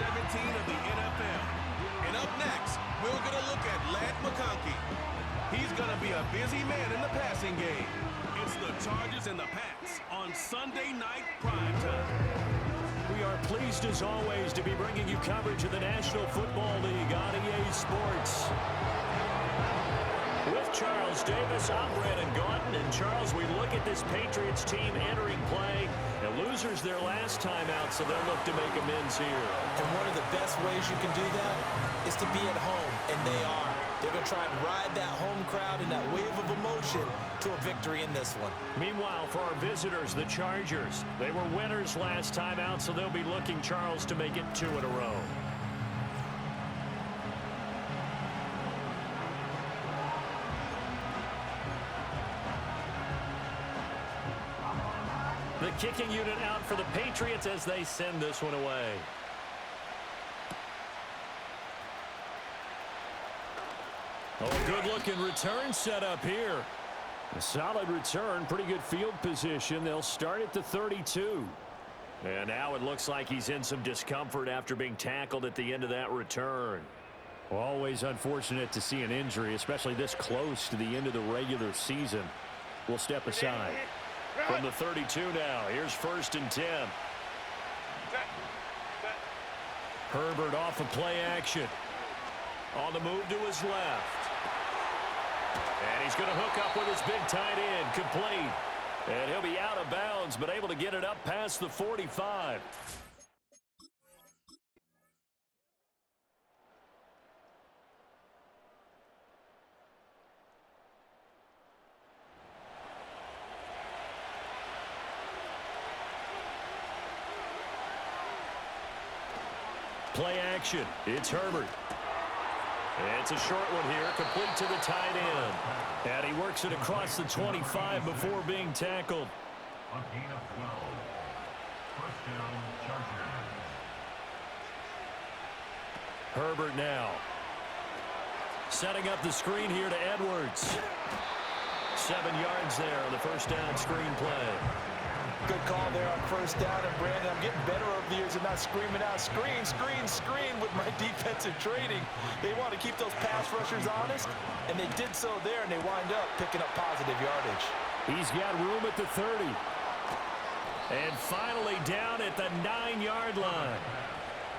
of the NFL. And up next, we're going to look at Ladd McConkey. He's going to be a busy man in the passing game. It's the Chargers and the Pats on Sunday Night Primetime. We are pleased, as always, to be bringing you coverage of the National Football League on EA Sports. With Charles Davis, I'm Brandon Gaunton. And Charles, we look at this Patriots team entering play. And losers their last time out, so they'll look to make amends here. And one of the best ways you can do that is to be at home, and they are. They're going to try and ride that home crowd and that wave of emotion to a victory in this one. Meanwhile, for our visitors, the Chargers, they were winners last time out, so they'll be looking, Charles, to make it 2 in a row. The kicking unit out for the Patriots as they send this one away. Oh, good-looking return set up here. A solid return, pretty good field position. They'll start at the 32. And now it looks like he's in some discomfort after being tackled at the end of that return. Always unfortunate to see an injury, especially this close to the end of the regular season. We'll step aside. From the 32 now, here's 1st and 10. Herbert off of play action. On the move to his left. And he's going to hook up with his big tight end, complete. And he'll be out of bounds, but able to get it up past the 45. Play action. It's Herbert. It's a short one here, complete to the tight end. And he works it across the 25 before being tackled. Herbert now. Setting up the screen here to Edwards. 7 yards there on the first down screen play. Good call there on first down, and Brandon, I'm getting better over the years and not screaming out, screen, screen, screen with my defensive training. They want to keep those pass rushers honest, and they did so there, and they wind up picking up positive yardage. He's got room at the 30. And finally down at the 9-yard line.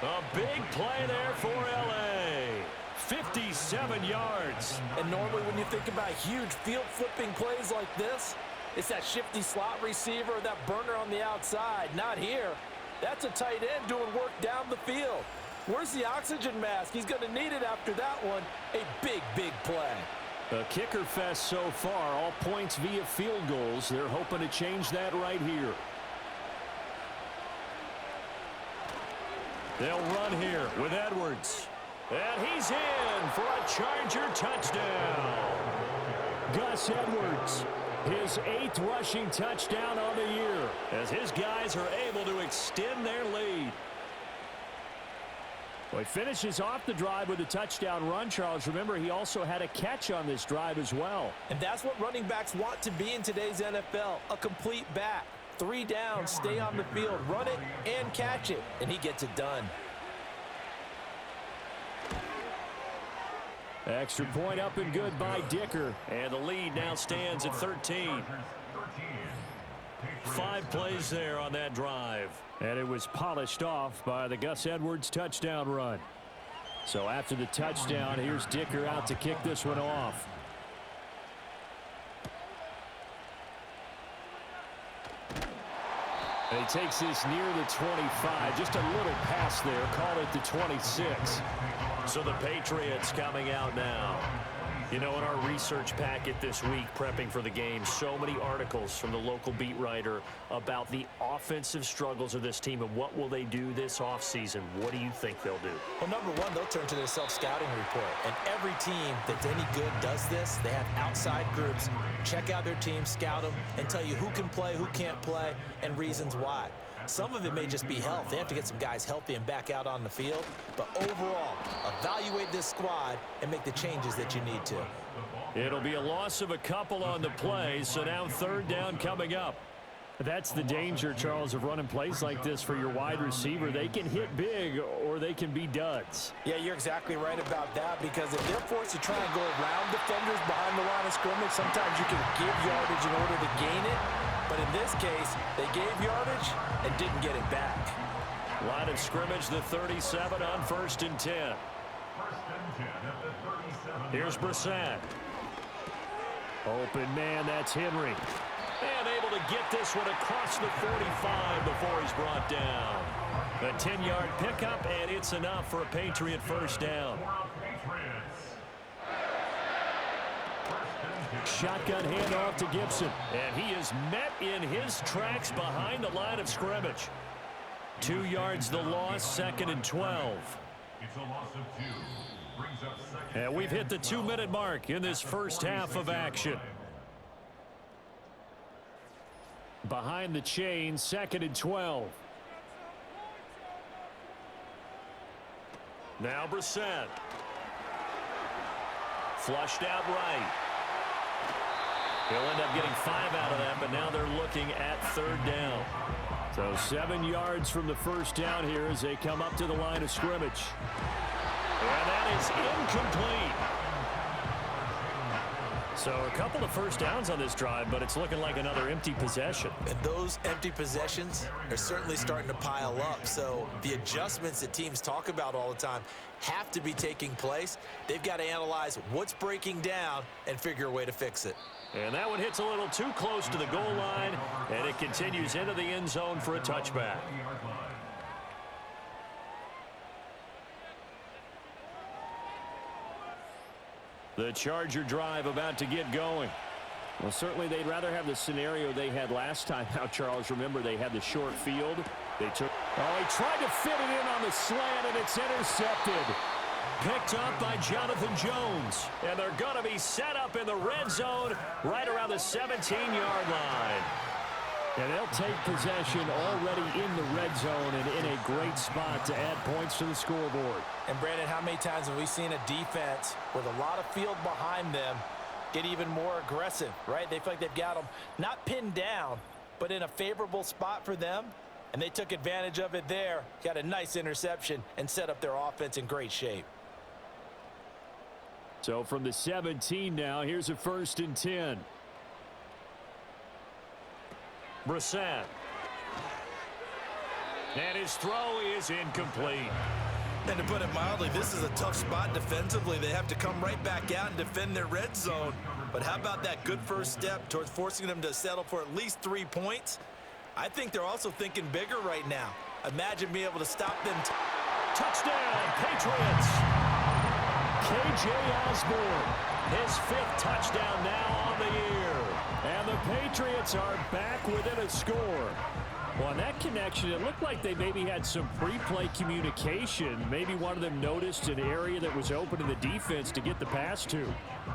A big play there for L.A. 57 yards. And normally when you think about huge field-flipping plays like this, it's that shifty slot receiver, that burner on the outside. Not here. That's a tight end doing work down the field. Where's the oxygen mask? He's going to need it after that one. A big, big play. A kicker fest so far. All points via field goals. They're hoping to change that right here. They'll run here with Edwards. And he's in for a Charger touchdown. Gus Edwards. His 8th rushing touchdown on the year as his guys are able to extend their lead. Well, he finishes off the drive with a touchdown run, Charles. Remember, he also had a catch on this drive as well. And that's what running backs want to be in today's NFL, a complete back. 3 downs, stay on the field, run it and catch it, and he gets it done. Extra point up and good by Dicker. And the lead now stands at 13. 5 plays there on that drive. And it was polished off by the Gus Edwards touchdown run. So after the touchdown, here's Dicker out to kick this one off. And he takes this near the 25. Just a little pass there. Call it the 26. So the Patriots coming out now. You know, in our research packet this week, prepping for the game, so many articles from the local beat writer about the offensive struggles of this team and what will they do this offseason. What do you think they'll do? Well, number one, they'll turn to their self-scouting report. And every team that's any good does this. They have outside groups. Check out their team, scout them, and tell you who can play, who can't play, and reasons why. Some of it may just be health. They have to get some guys healthy and back out on the field. But overall, evaluate this squad and make the changes that you need to. It'll be a loss of a couple on the play, so now 3rd down coming up. That's the danger, Charles, of running plays like this for your wide receiver. They can hit big or they can be duds. Yeah, you're exactly right about that, because if they're forced to try and go around defenders behind the line of scrimmage, sometimes you can give yardage in order to gain it. But in this case, they gave yardage and didn't get it back. Line of scrimmage, the 37 on 1st and 10. Here's Brissett. Open man, that's Henry. And able to get this one across the 45 before he's brought down. A 10-yard pickup, and it's enough for a Patriot first down. Shotgun handoff to Gibson. And he is met in his tracks behind the line of scrimmage. 2 yards the loss, 2nd and 12. It's a loss of 2. Brings up 2nd. And we've hit the 2-minute mark in this first half of action. Behind the chain, 2nd and 12. Now Brissett. Flushed out right. He'll end up getting 5 out of that, but now they're looking at 3rd down. So 7 yards from the first down here as they come up to the line of scrimmage. And that is incomplete. So a couple of first downs on this drive, but it's looking like another empty possession. And those empty possessions are certainly starting to pile up. So the adjustments that teams talk about all the time have to be taking place. They've got to analyze what's breaking down and figure a way to fix it. And that one hits a little too close to the goal line, and it continues into the end zone for a touchback. The Charger drive about to get going. Well, certainly they'd rather have the scenario they had last time out, Charles. Remember, they had the short field. They took... Oh, he tried to fit it in on the slant, and it's intercepted. Picked up by Jonathan Jones. And they're going to be set up in the red zone right around the 17-yard line. And they'll take possession already in the red zone and in a great spot to add points to the scoreboard. And, Brandon, how many times have we seen a defense with a lot of field behind them get even more aggressive, right? They feel like they've got them not pinned down, but in a favorable spot for them, and they took advantage of it there, got a nice interception, and set up their offense in great shape. So from the 17 now, here's a 1st and 10. Brissett. And his throw is incomplete. And to put it mildly, this is a tough spot defensively. They have to come right back out and defend their red zone. But how about that good first step towards forcing them to settle for at least 3 points? I think they're also thinking bigger right now. Imagine being able to stop them. Touchdown, Patriots. K.J. Osborne, his 5th touchdown now on the year. And the Patriots are back within a score. Well, on that connection, it looked like they maybe had some pre-play communication. Maybe one of them noticed an area that was open in the defense to get the pass to.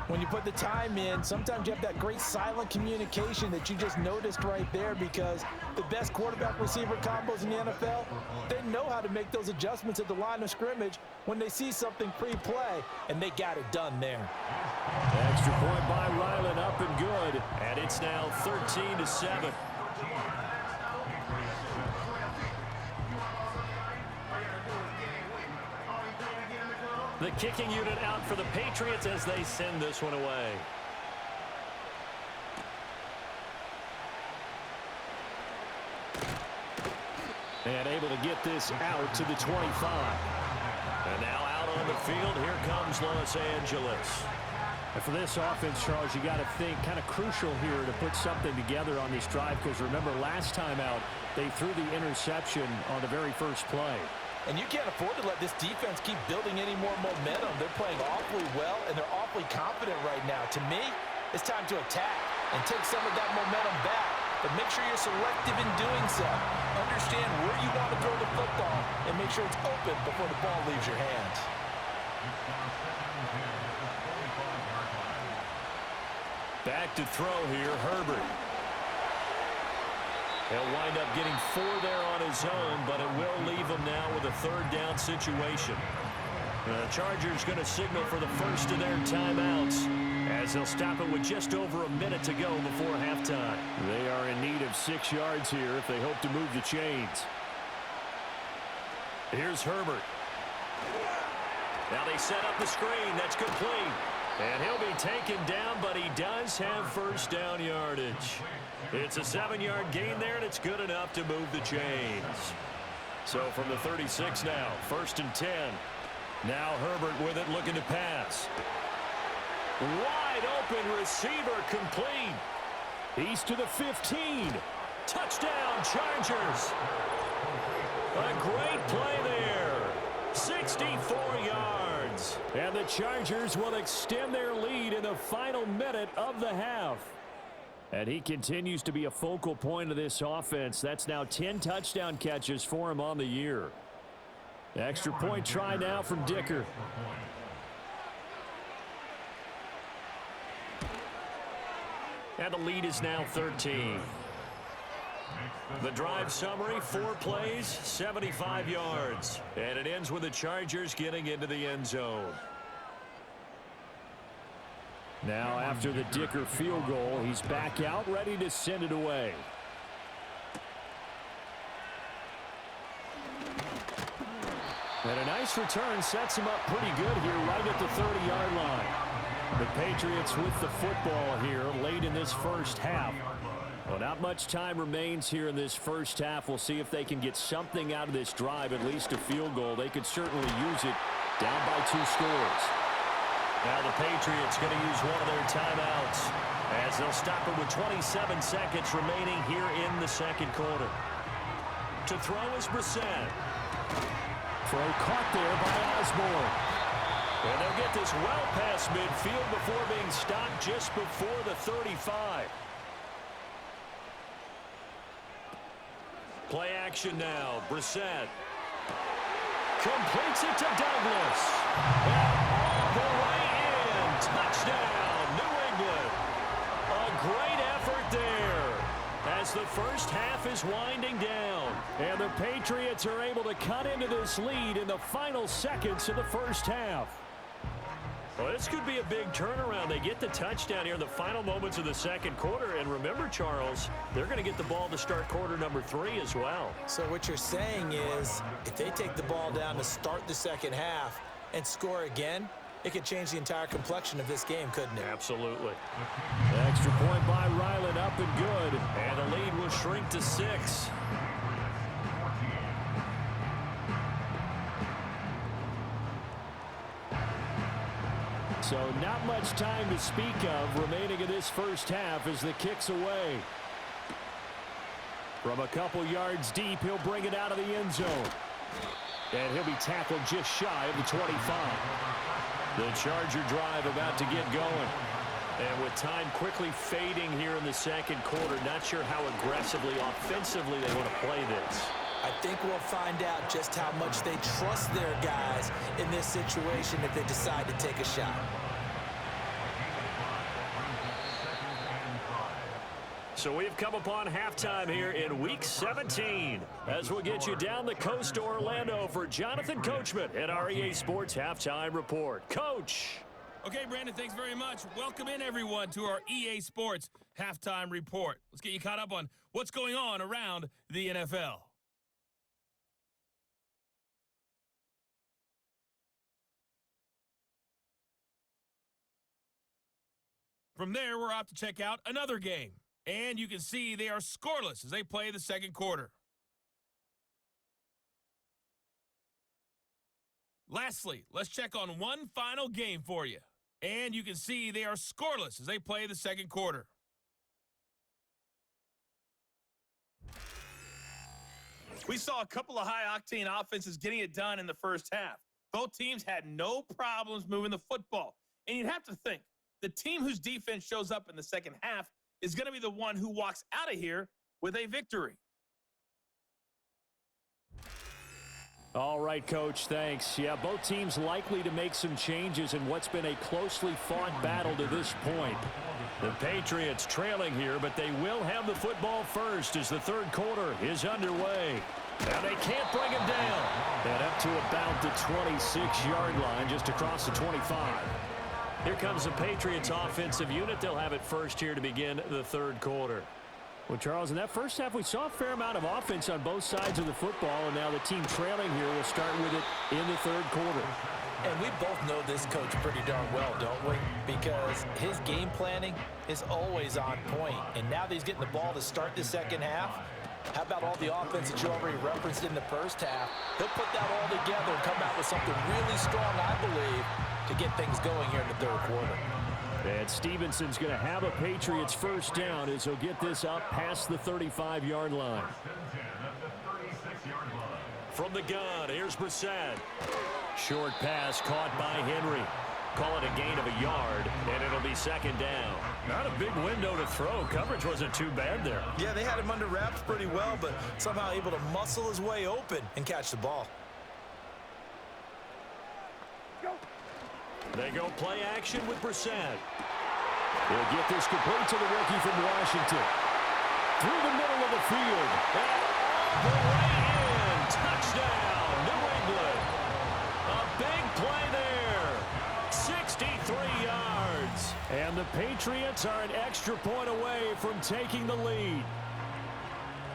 When you put the time in, sometimes you have that great silent communication that you just noticed right there, because the best quarterback-receiver combos in the NFL, they know how to make those adjustments at the line of scrimmage when they see something pre-play, and they got it done there. Extra point by Ryland, up and good. And it's now 13-7. The kicking unit out for the Patriots as they send this one away. And able to get this out to the 25. And now out on the field, here comes Los Angeles. And for this offense, Charles, you got to think kind of crucial here to put something together on this drive, because remember last time out, they threw the interception on the very first play. And you can't afford to let this defense keep building any more momentum. They're playing awfully well, and they're awfully confident right now. To me, it's time to attack and take some of that momentum back. But make sure you're selective in doing so. Understand where you want to throw the football and make sure it's open before the ball leaves your hands. Back to throw here, Herbert. He'll wind up getting 4 there on his own, but it will leave him now with a 3rd down situation. The Chargers going to signal for the first of their timeouts as they'll stop it with just over a minute to go before halftime. They are in need of 6 yards here if they hope to move the chains. Here's Herbert. Now they set up the screen. That's complete. And he'll be taken down, but he does have first down yardage. It's a 7-yard gain there, and it's good enough to move the chains. So from the 36 now, 1st and 10. Now Herbert with it, looking to pass. Wide open receiver, complete. He's to the 15. Touchdown, Chargers. A great play there. 64 yards. And the Chargers will extend their lead in the final minute of the half. And he continues to be a focal point of this offense. That's now 10 touchdown catches for him on the year. Extra point try now from Dicker. And the lead is now 13. The drive summary, 4 plays, 75 yards. And it ends with the Chargers getting into the end zone. Now after the Dicker field goal, he's back out, ready to send it away. And a nice return sets him up pretty good here right at the 30-yard line. The Patriots with the football here late in this first half. Well, not much time remains here in this first half. We'll see if they can get something out of this drive, at least a field goal. They could certainly use it down by 2 scores. Now the Patriots going to use one of their timeouts as they'll stop it with 27 seconds remaining here in the second quarter. To throw is Brissett. Throw caught there by Osborne. And they'll get this well past midfield before being stopped just before the 35. Play action now. Brissett completes it to Douglas. And all the way in. Touchdown, New England. A great effort there as the first half is winding down. And the Patriots are able to cut into this lead in the final seconds of the first half. Well, this could be a big turnaround. They get the touchdown here in the final moments of the second quarter. And remember, Charles, they're going to get the ball to start quarter number 3 as well. So what you're saying is if they take the ball down to start the second half and score again, it could change the entire complexion of this game, couldn't it? Absolutely. The extra point by Ryland up and good. And the lead will shrink to 6. So not much time to speak of remaining in this first half as the kick's away. From a couple yards deep, he'll bring it out of the end zone. And he'll be tackled just shy of the 25. The Charger drive about to get going. And with time quickly fading here in the second quarter, not sure how aggressively, offensively they want to play this. I think we'll find out just how much they trust their guys in this situation if they decide to take a shot. So we've come upon halftime here in Week 17 as we'll get you down the coast to Orlando for Jonathan Coachman at our EA Sports Halftime Report. Coach. Okay, Brandon, thanks very much. Welcome in, everyone, to our EA Sports Halftime Report. Let's get you caught up on what's going on around the NFL. From there, we're off to check out another game. And you can see they are scoreless as they play the second quarter. Lastly, let's check on one final game for you. And you can see they are scoreless as they play the second quarter. We saw a couple of high-octane offenses getting it done in the first half. Both teams had no problems moving the football. And you'd have to think, the team whose defense shows up in the second half is going to be the one who walks out of here with a victory. All right, Coach, thanks. Yeah, both teams likely to make some changes in what's been a closely fought battle to this point. The Patriots trailing here, but they will have the football first as the third quarter is underway. And they can't bring him down. And up to about the 26-yard line, just across the 25. Here comes the Patriots offensive unit. They'll have it first here to begin the third quarter. Well, Charles, in that first half, we saw a fair amount of offense on both sides of the football, and now the team trailing here will start with it in the third quarter. And we both know this coach pretty darn well, don't we? Because his game planning is always on point. And now that he's getting the ball to start the second half, how about all the offense that you already referenced in the first half? He'll put that all together and come out with something really strong, I believe, to get things going here in the third quarter. And Stevenson's going to have a Patriots first down as he'll get this up past the 35-yard line. From the gun, here's Brissett. Short pass caught by Henry. Call it a gain of a yard, and it'll be second down. Not a big window to throw. Coverage wasn't too bad there. Yeah, they had him under wraps pretty well, but somehow able to muscle his way open and catch the ball. They go play action with Brissett. He'll get this complete to the rookie from Washington. Through the middle of the field. And the way in. Touchdown, New England. A big play there. 63 yards. And the Patriots are an extra point away from taking the lead.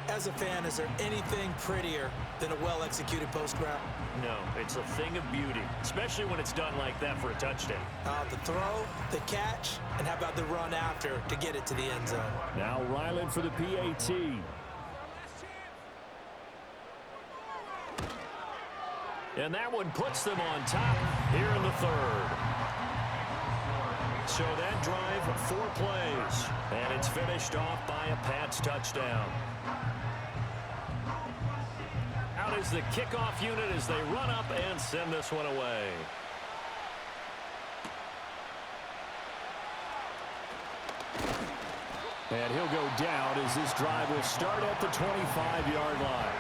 As a fan, is there anything prettier than a well-executed post route? No, it's a thing of beauty, especially when it's done like that for a touchdown. The throw, the catch, and how about the run after to get it to the end zone? Now Ryland for the PAT. And that one puts them on top here in the third. So that drive, 4 plays, and it's finished off by a Pats touchdown. Out is the kickoff unit as they run up and send this one away. And he'll go down as this drive will start at the 25-yard line.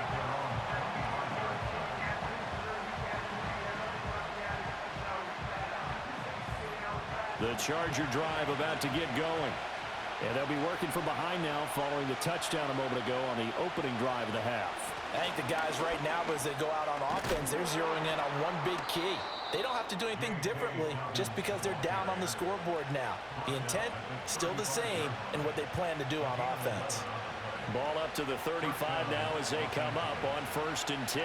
The Charger drive about to get going. And they'll be working from behind now following the touchdown a moment ago on the opening drive of the half. I think the guys right now, as they go out on offense, they're zeroing in on one big key. They don't have to do anything differently just because they're down on the scoreboard now. The intent, still the same in what they plan to do on offense. Ball up to the 35 now as they come up on 1st and 10.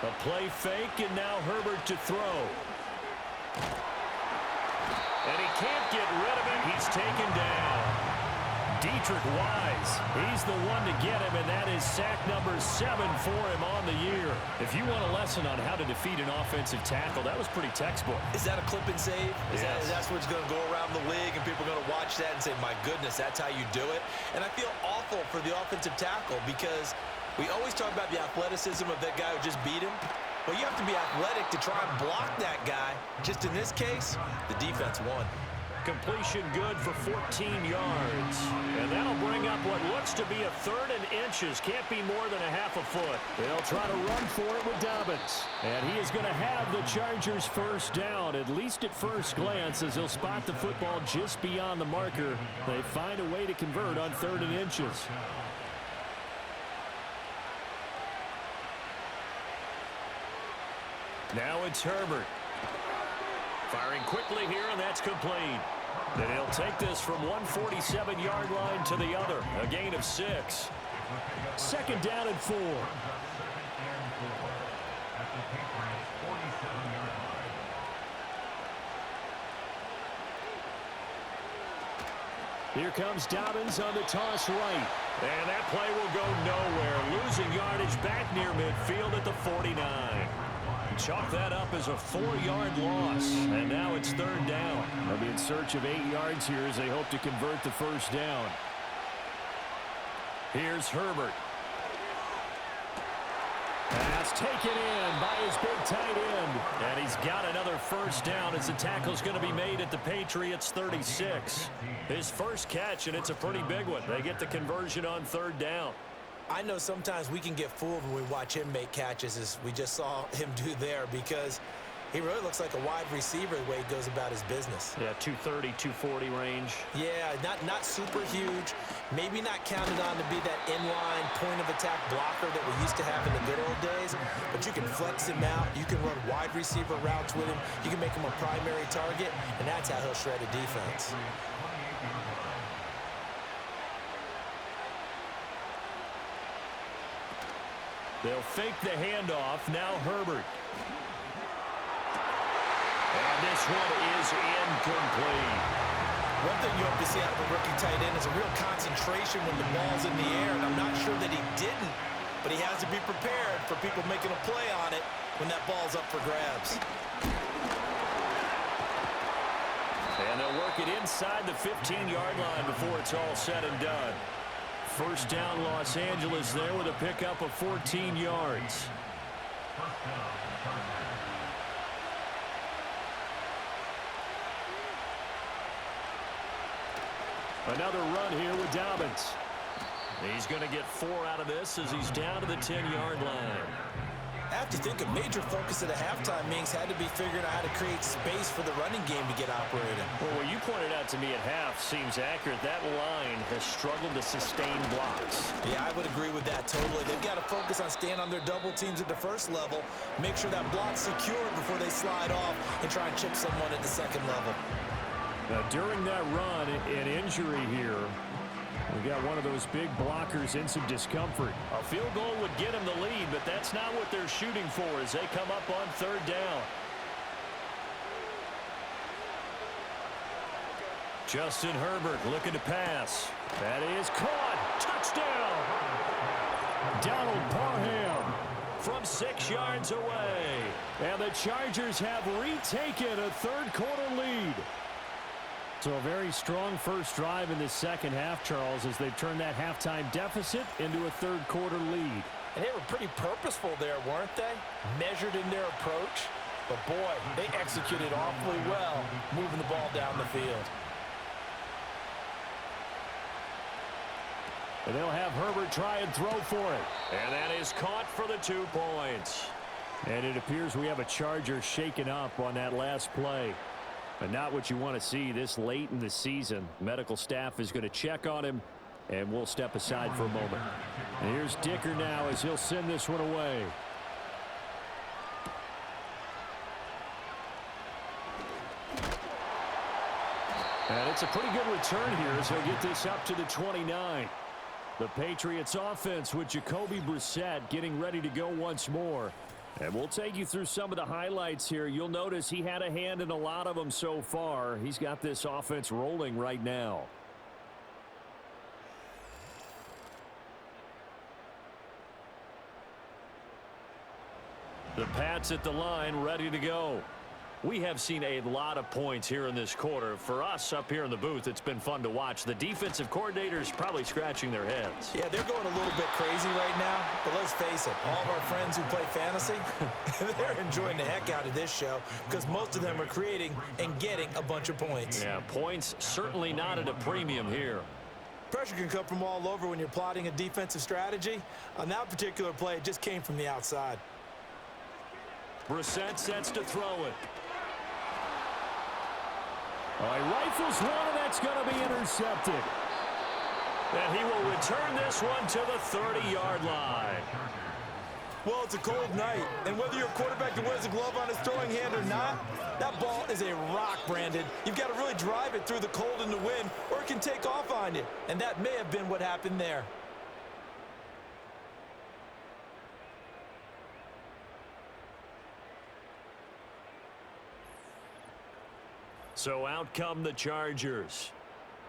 A play fake, and now Herbert to throw. And he can't get rid of it. He's taken down. Dietrich Wise, he's the one to get him, and that is sack number 7 for him on the year. If you want a lesson on how to defeat an offensive tackle, that was pretty textbook. Is that a clip and save? That's what's going to go around the league, and people are going to watch that and say, my goodness, that's how you do it? And I feel awful for the offensive tackle because we always talk about the athleticism of that guy who just beat him. Well, you have to be athletic to try and block that guy. Just in this case, the defense won. Completion good for 14 yards. And that'll bring up what looks to be a 3rd and inches. Can't be more than a half a foot. They'll try to run for it with Dobbins. And he is going to have the Chargers first down, at least at first glance, as he'll spot the football just beyond the marker. They find a way to convert on 3rd and inches. Now it's Herbert. Firing quickly here, and that's complete. And he'll take this from 147-yard line to the other. A gain of 6. 2nd down and 4. Here comes Dobbins on the toss right. And that play will go nowhere. Losing yardage back near midfield at the 49. Chalk that up as a 4-yard loss. And now it's 3rd down. They'll be in search of 8 yards here as they hope to convert the first down. Here's Herbert. Pass taken in by his big tight end. And he's got another first down as the tackle's going to be made at the Patriots 36. His first catch, and it's a pretty big one. They get the conversion on 3rd down. I know sometimes we can get fooled when we watch him make catches, as we just saw him do there, because He really looks like a wide receiver the way he goes about his business. Yeah, 230, 240 range. Yeah, not super huge. Maybe not counted on to be that inline point-of-attack blocker that we used to have in the good old days. But you can flex him out. You can run wide receiver routes with him. You can make him a primary target, and that's how he'll shred a defense. They'll fake the handoff. Now Herbert. And this one is incomplete. One thing you hope to see out of a rookie tight end is a real concentration when the ball's in the air, and I'm not sure that he didn't, but he has to be prepared for people making a play on it when that ball's up for grabs. And they'll work it inside the 15-yard line before it's all said and done. First down, Los Angeles there with a pickup of 14 yards. Another run here with Dobbins. He's going to get 4 out of this as he's down to the 10-yard line. I have to think a major focus at a halftime means had to be figuring out how to create space for the running game to get operating. Well, what you pointed out to me at half seems accurate. That line has struggled to sustain blocks. Yeah, I would agree with that totally. They've got to focus on staying on their double teams at the first level, make sure that block's secured before they slide off and try and chip someone at the second level. Now, during that run, an injury here. We got one of those big blockers in some discomfort. A field goal would get them the lead, but that's not what they're shooting for as they come up on third down. Justin Herbert looking to pass. That is caught. Touchdown. Donald Parham from 6 yards away. And the Chargers have retaken a third-quarter lead. So a very strong first drive in this second half, Charles, as they've turned that halftime deficit into a third-quarter lead. And they were pretty purposeful there, weren't they? Measured in their approach. But, boy, they executed awfully well moving the ball down the field. And they'll have Herbert try and throw for it. And that is caught for the 2 points. And it appears we have a Charger shaken up on that last play. But not what you want to see this late in the season. Medical staff is going to check on him, and we'll step aside for a moment. And here's Dicker now as he'll send this one away. And it's a pretty good return here as he'll get this up to the 29. The Patriots offense with Jacoby Brissett getting ready to go once more. And we'll take you through some of the highlights here. You'll notice he had a hand in a lot of them so far. He's got this offense rolling right now. The Pats at the line, ready to go. We have seen a lot of points here in this quarter. For us up here in the booth, it's been fun to watch. The defensive coordinators probably scratching their heads. Yeah, they're going a little bit crazy right now. But let's face it, all of our friends who play fantasy, they're enjoying the heck out of this show because most of them are creating and getting a bunch of points. Yeah, points certainly not at a premium here. Pressure can come from all over when you're plotting a defensive strategy. On that particular play, it just came from the outside. Brissett sets to throw it. He rifles one, and that's going to be intercepted. And he will return this one to the 30-yard line. Well, it's a cold night, and whether you're a quarterback that wears a glove on his throwing hand or not, that ball is a rock, Brandon. You've got to really drive it through the cold and the wind, or it can take off on you. And that may have been what happened there. So out come the Chargers.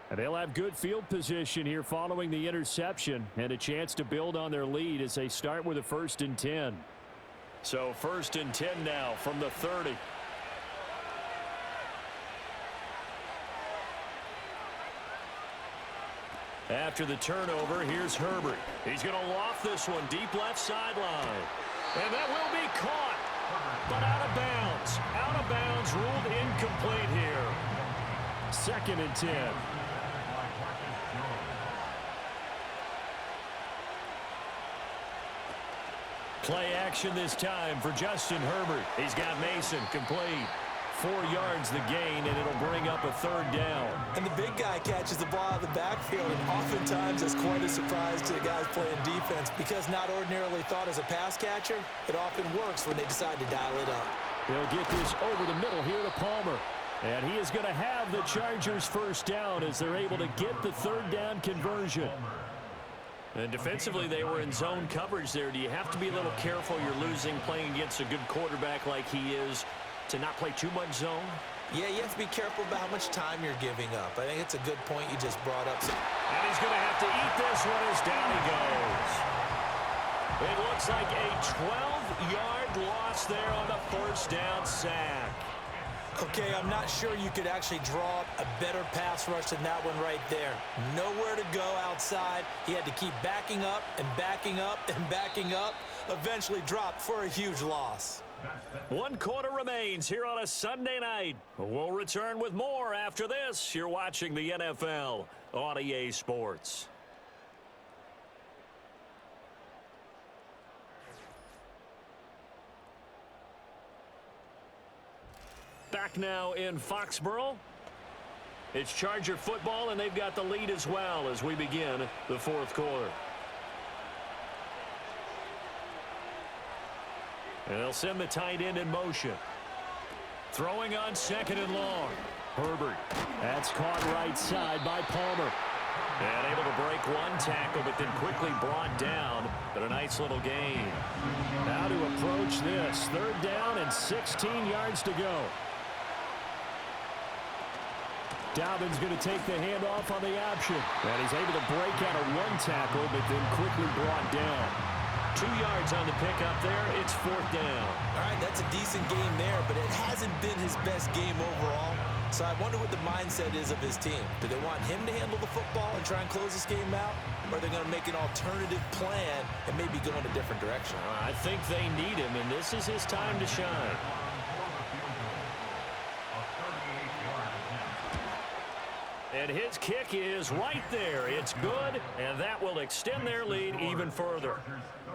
And they'll have good field position here following the interception and a chance to build on their lead as they start with a 1st and 10. So 1st and 10 now from the 30. After the turnover, here's Herbert. He's going to loft this one deep left sideline. And that will be caught, but out of bounds. Out of bounds, ruled incomplete here. 2nd and 10. Play action this time for Justin Herbert. He's got Mason complete. 4 yards the gain, and it'll bring up a 3rd down. And the big guy catches the ball out of the backfield, and oftentimes that's quite a surprise to the guys playing defense because not ordinarily thought as a pass catcher, it often works when they decide to dial it up. They'll get this over the middle here to Palmer. And he is going to have the Chargers 1st down as they're able to get the 3rd down conversion. And defensively, they were in zone coverage there. Do you have to be a little careful? You're losing playing against a good quarterback like he is to not play too much zone? Yeah, you have to be careful about how much time you're giving up. I think it's a good point you just brought up. And he's going to have to eat this one as down he goes. It looks like a 12-yard loss there on the 1st down sack. Okay, I'm not sure you could actually draw up a better pass rush than that one right there. Nowhere to go outside. He had to keep backing up and backing up and backing up. Eventually dropped for a huge loss. 1 quarter remains here on a Sunday night. We'll return with more after this. You're watching the NFL on EA Sports. Back now in Foxborough. It's Charger football, and they've got the lead as well as we begin the 4th quarter. And they'll send the tight end in motion. Throwing on 2nd and long. Herbert. That's caught right side by Palmer. And able to break 1 tackle, but then quickly brought down. But a nice little gain. Now to approach this. 3rd down and 16 yards to go. Dobbins going to take the handoff on the option. And he's able to break out of 1 tackle, but then quickly brought down. 2 yards on the pickup there. It's 4th down. All right, that's a decent game there, but it hasn't been his best game overall. So I wonder what the mindset is of his team. Do they want him to handle the football and try and close this game out? Or are they going to make an alternative plan and maybe go in a different direction? I think they need him, and this is his time to shine. And his kick is right there. It's good, and that will extend their lead even further.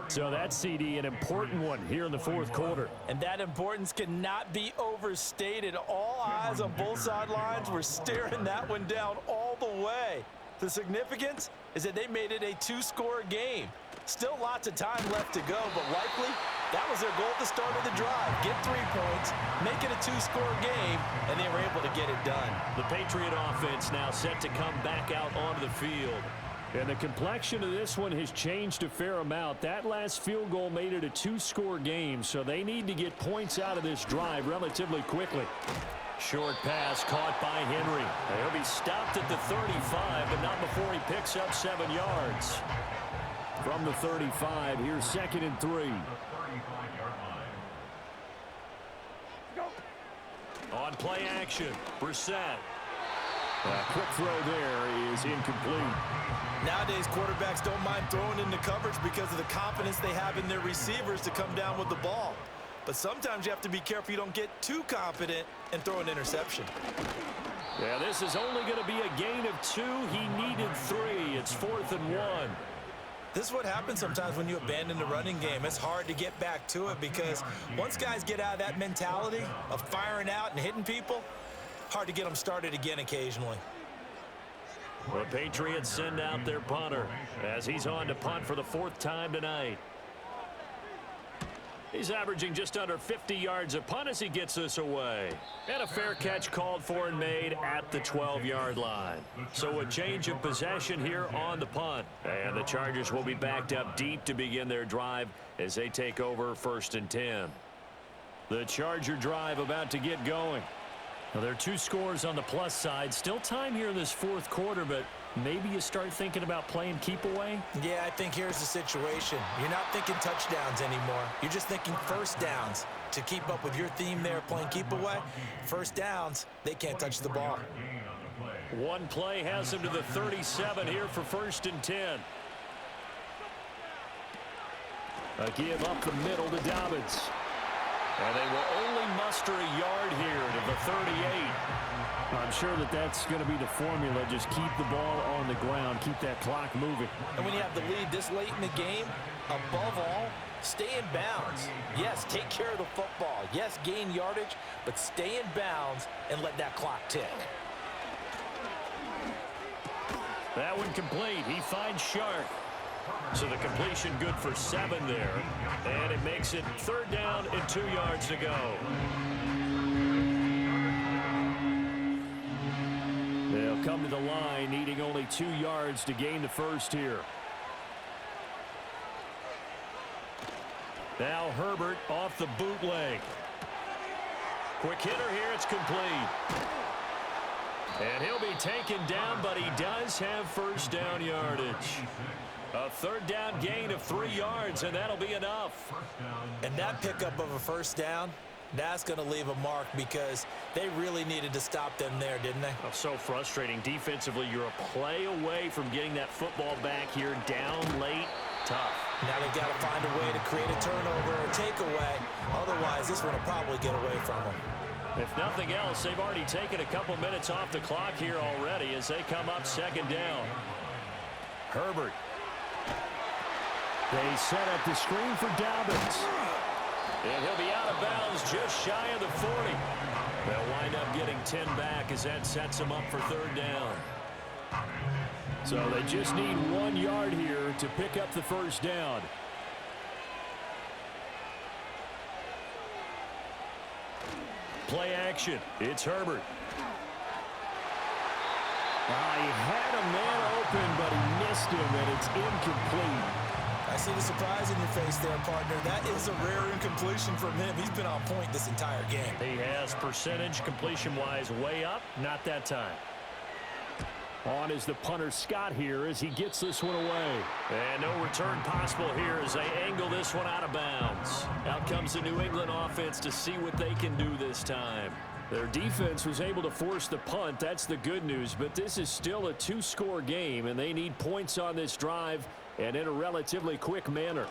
So that's, CD, an important one here in the 4th quarter. And that importance cannot be overstated. All eyes on both sidelines were staring that one down all the way. The significance is that they made it a 2-score game. Still lots of time left to go, but likely that was their goal at the start of the drive. Get 3 points, make it a 2-score game, and they were able to get it done. The Patriot offense now set to come back out onto the field. And the complexion of this one has changed a fair amount. That last field goal made it a 2-score game, so they need to get points out of this drive relatively quickly. Short pass caught by Henry. He'll be stopped at the 35, but not before he picks up 7 yards. From the 35, here's 2nd and 3. On play action, Brissett. A quick throw there is incomplete. Nowadays, quarterbacks don't mind throwing into coverage because of the confidence they have in their receivers to come down with the ball. But sometimes you have to be careful you don't get too confident and throw an interception. Yeah, this is only going to be a gain of 2. He needed 3. It's 4th and 1. This is what happens sometimes when you abandon the running game. It's hard to get back to it because once guys get out of that mentality of firing out and hitting people, hard to get them started again occasionally. The Patriots send out their punter as he's on to punt for the 4th time tonight. He's averaging just under 50 yards a punt as he gets this away. And a fair catch called for and made at the 12-yard line. So a change of possession here on the punt. And the Chargers will be backed up deep to begin their drive as they take over 1st and 10. The Charger drive about to get going. Now, there are 2 scores on the plus side. Still time here in this 4th quarter, but maybe you start thinking about playing keep away? Yeah, I think here's the situation. You're not thinking touchdowns anymore. You're just thinking 1st downs. To keep up with your theme there, playing keep away, 1st downs, they can't touch the ball. One play has him to the 37 here for 1st and 10. A give up the middle to Dobbins. And they will only muster a yard here to the 38. I'm sure that that's going to be the formula. Just keep the ball on the ground. Keep that clock moving. And when you have the lead this late in the game, above all, stay in bounds. Yes, take care of the football. Yes, gain yardage, but stay in bounds and let that clock tick. That one complete. He finds Shark. So the completion good for 7 there. And it makes it 3rd down and 2 yards to go. They'll come to the line, needing only 2 yards to gain the first here. Now Herbert off the bootleg. Quick hitter here. It's complete. And he'll be taken down, but he does have first down yardage. A 3rd down gain of 3 yards, and that'll be enough. And that pickup of a first down, that's going to leave a mark because they really needed to stop them there, didn't they? Oh, so frustrating. Defensively, you're a play away from getting that football back here. Down late, tough. Now they've got to find a way to create a turnover or takeaway. Otherwise, this one will probably get away from them. If nothing else, they've already taken a couple minutes off the clock here already as they come up 2nd down. Herbert. They set up the screen for Dobbins. And he'll be out of bounds just shy of the 40. They'll wind up getting 10 back as that sets them up for 3rd down. So they just need 1 yard here to pick up the first down. Play action. It's Herbert. He had a man open, but he missed him, and it's incomplete. I see the surprise in your face there, partner. That is a rare incompletion from him. He's been on point this entire game. He has percentage completion-wise way up. Not that time. On is the punter Scott here as he gets this one away. And no return possible here as they angle this one out of bounds. Out comes the New England offense to see what they can do this time. Their defense was able to force the punt. That's the good news. But this is still a 2-score game, and they need points on this drive and in a relatively quick manner.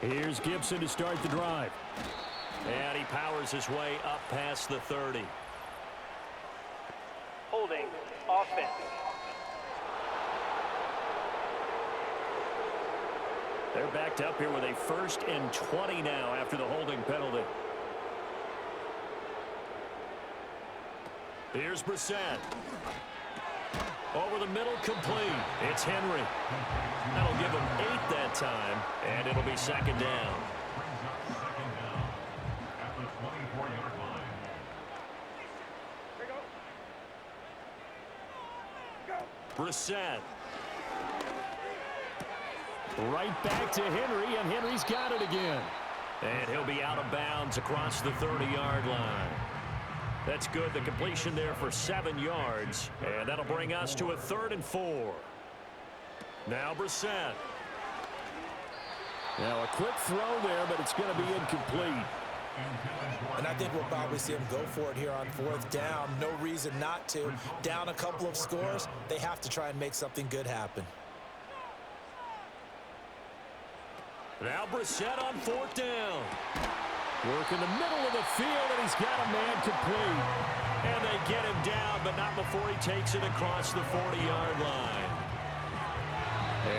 Here's Gibson to start the drive. And he powers his way up past the 30. Holding offense. They're backed up here with a 1st and 20 now after the holding penalty. Here's Brissett. Over the middle, complete. It's Henry. That'll give him 8 that time, and it'll be 2nd down. Brissett. Right back to Henry, and Henry's got it again. And he'll be out of bounds across the 30-yard line. That's good. The completion there for 7 yards. And that'll bring us to a 3rd and 4. Now Brissett. Now a quick throw there, but it's going to be incomplete. And I think we'll probably see him go for it here on 4th down. No reason not to. Down a couple of scores, they have to try and make something good happen. Now Brissett on 4th down. Work in the middle of the field, and he's got a man complete. And they get him down, but not before he takes it across the 40-yard line.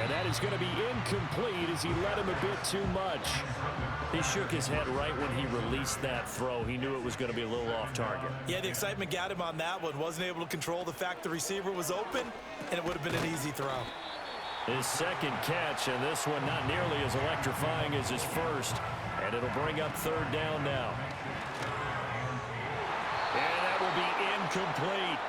And that is going to be incomplete as he led him a bit too much. He shook his head right when he released that throw. He knew it was going to be a little off target. Yeah, the excitement got him on that one. Wasn't able to control the fact the receiver was open, and it would have been an easy throw. His 2nd catch, and this one not nearly as electrifying as his first. And it'll bring up 3rd down now. And that will be incomplete.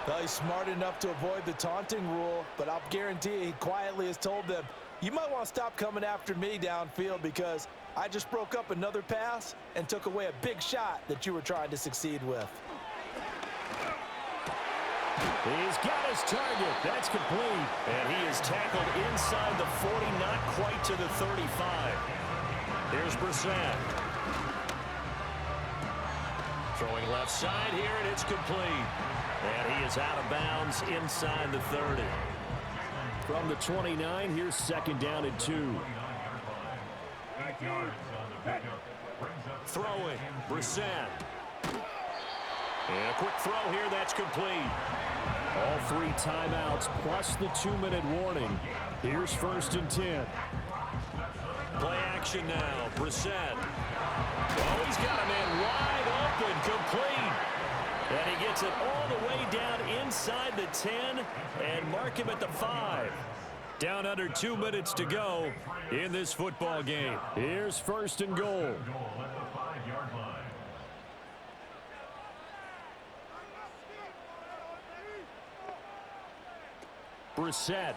Well, he's smart enough to avoid the taunting rule, but I'll guarantee he quietly has told them, you might want to stop coming after me downfield because I just broke up another pass and took away a big shot that you were trying to succeed with. He's got his target. That's complete. And he is tackled inside the 40, not quite to the 35. Here's Brissett. Throwing left side here, and it's complete. And he is out of bounds inside the 30. From the 29, here's 2nd down and 2. Throwing, Brissett. And a quick throw here, that's complete. All 3 timeouts plus the 2-minute warning. Here's 1st and 10. action now. Brissett. Oh, he's got a man wide open, complete. And he gets it all the way down inside the 10 and mark him at the 5. Down under 2 minutes to go in this football game. Here's 1st and goal. Goal at the 5-yard line. Brissett.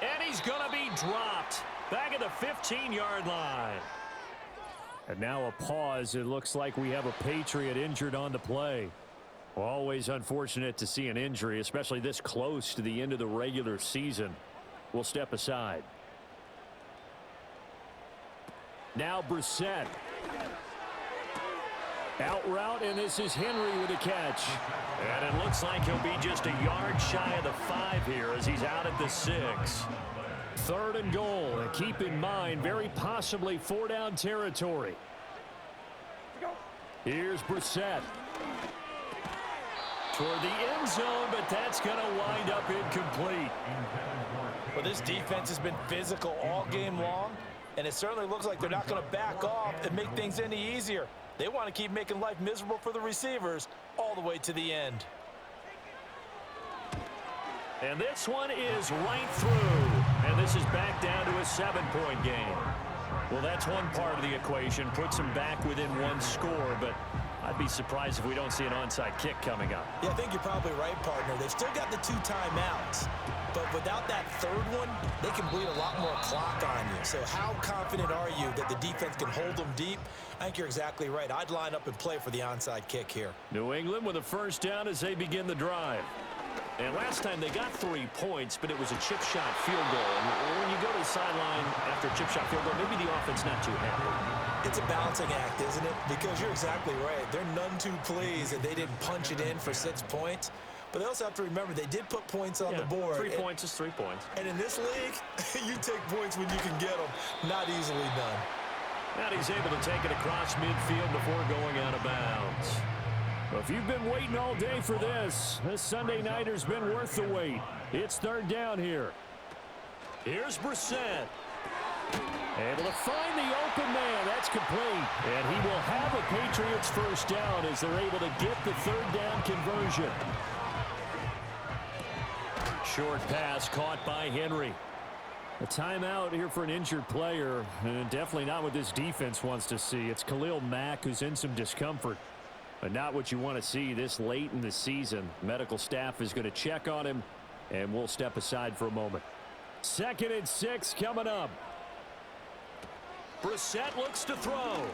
And he's going to be dropped back at the 15-yard line. And now a pause. It looks like we have a Patriot injured on the play. Always unfortunate to see an injury, especially this close to the end of the regular season. We'll step aside. Now Brissett. Out route, and this is Henry with a catch. And it looks like he'll be just a yard shy of the 5 here as he's out at the 6. 3rd and goal. And keep in mind, very possibly 4-down territory. Here's Brissett. Toward the end zone, but that's going to wind up incomplete. Well, this defense has been physical all game long, and it certainly looks like they're not going to back off and make things any easier. They want to keep making life miserable for the receivers all the way to the end. And this one is right through. And this is back down to a 7-point game. Well, that's one part of the equation. Puts them back within 1 score, but I'd be surprised if we don't see an onside kick coming up. Yeah, I think you're probably right, partner. They've still got the 2 timeouts. But without that 3rd one, they can bleed a lot more clock on you. So how confident are you that the defense can hold them deep? I think you're exactly right. I'd line up and play for the onside kick here. New England with a 1st down as they begin the drive. And last time they got 3 points, but it was a chip shot field goal. And when you go to the sideline after a chip shot field goal, maybe the offense not too happy. It's a balancing act, isn't it? Because you're exactly right. They're none too pleased that they didn't punch it in for 6 points. But they also have to remember they did put points on the board. 3 points is 3 points. And in this league, you take points when you can get them. Not easily done. And he's able to take it across midfield before going out of bounds. Well, if you've been waiting all day for this Sunday nighter's been worth the wait. It's 3rd down here. Here's Brissett. Able to find the open man. That's complete. And he will have a Patriots 1st down as they're able to get the 3rd down conversion. Short pass caught by Henry. A timeout here for an injured player, and definitely not what this defense wants to see. It's Khalil Mack who's in some discomfort, but not what you want to see this late in the season. Medical staff is going to check on him, and we'll step aside for a moment. 2nd and 6 coming up. Brissett looks to throw.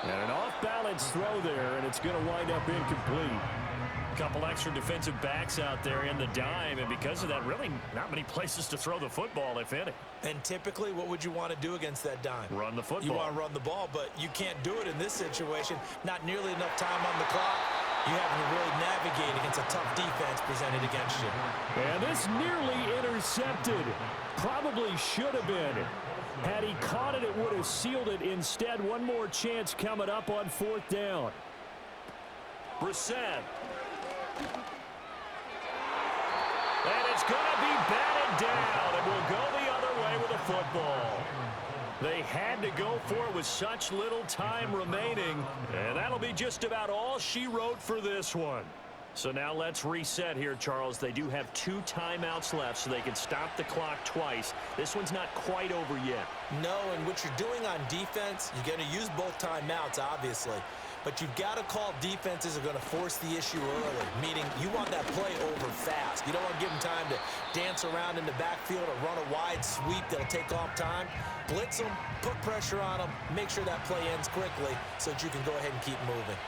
And an off-balance throw there, and it's going to wind up incomplete. Couple extra defensive backs out there in the dime, and because of that, really not many places to throw the football, if any. And typically, what would you want to do against that dime? Run the football. You want to run the ball, but you can't do it in this situation. Not nearly enough time on the clock. You have to really navigate against a tough defense presented against you. And this nearly intercepted. Probably should have been. Had he caught it, it would have sealed it. Instead, one more chance coming up on 4th down. Brissett. And it's going to be batted down, and we'll go the other way with the football. They had to go for it with such little time remaining, and that'll be just about all she wrote for this one. So now let's reset here, Charles. They do have 2 timeouts left, so they can stop the clock twice. This one's not quite over yet. No, and what you're doing on defense, you're going to use both timeouts, obviously. But you've got to call defenses are going to force the issue early, meaning you want that play over fast. You don't want to give them time to dance around in the backfield or run a wide sweep that'll take off time. Blitz them, put pressure on them, make sure that play ends quickly so that you can go ahead and keep moving.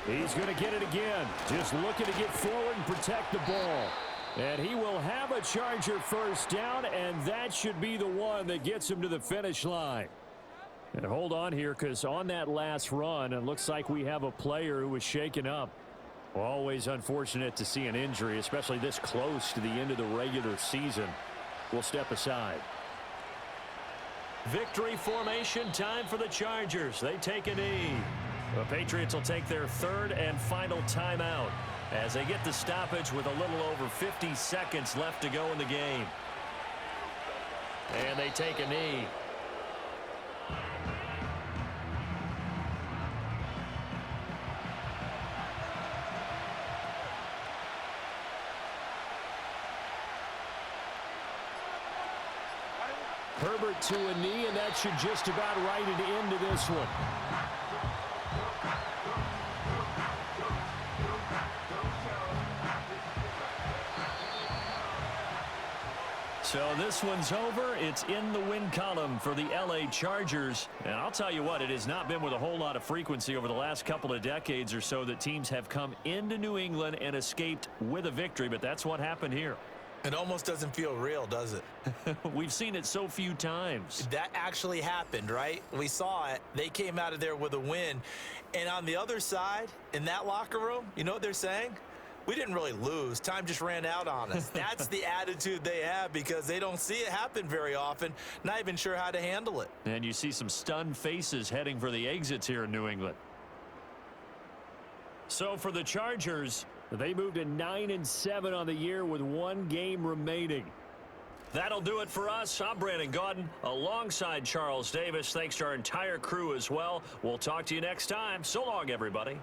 He's going to get it again. Just looking to get forward and protect the ball. And he will have a Charger 1st down, and that should be the one that gets him to the finish line. And hold on here, because on that last run, it looks like we have a player who was shaken up. Always unfortunate to see an injury, especially this close to the end of the regular season. We'll step aside. Victory formation time for the Chargers. They take a knee. The Patriots will take their third and final timeout as they get the stoppage with a little over 50 seconds left to go in the game. And they take a knee. Herbert to a knee, and that should just about write it into this one. So this one's over. It's in the win column for the LA Chargers. And I'll tell you what, it has not been with a whole lot of frequency over the last couple of decades or so that teams have come into New England and escaped with a victory, but that's what happened here. It almost doesn't feel real, does it? We've seen it so few times. That actually happened, right? We saw it. They came out of there with a win. And on the other side, in that locker room, you know what they're saying? We didn't really lose. Time just ran out on us. That's the attitude they have because they don't see it happen very often, not even sure how to handle it. And you see some stunned faces heading for the exits here in New England. So for the Chargers, they moved to 9-7 on the year with one game remaining. That'll do it for us. I'm Brandon Gaudin alongside Charles Davis. Thanks to our entire crew as well. We'll talk to you next time. So long, everybody.